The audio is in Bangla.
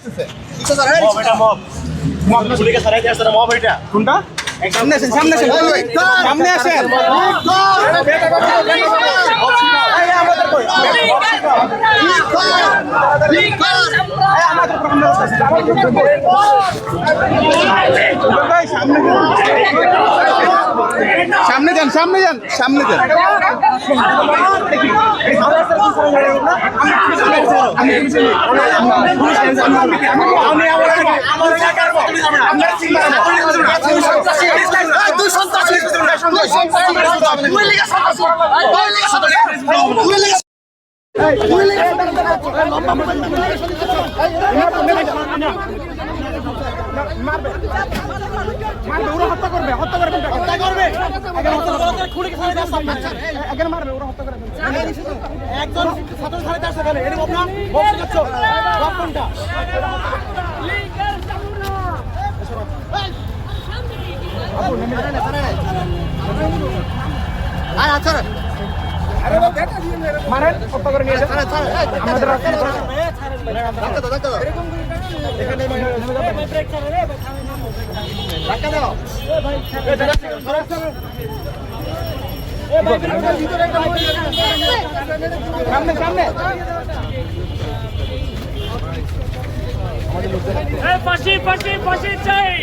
আসতেছে মব এটা মব মব পুলিশকে সরাইতে আসছে না মব এটা কোনটা সামনে আসেন সামনে আসেন সামনে আসেন সামনে যান সামনে যান সামনে যান হত্যা করবে হত্যা করবে হত্যা করবে মারবে ওরা হত্যা করে একজন ছাত্র ছাড়াইতে আসছে কেন এটা বলনা বলছো কোনটা মারেন হত্যা করে নিয়ে আমাদের সামনে সামনে ফাঁসি ফাঁসি ফাঁসি চাই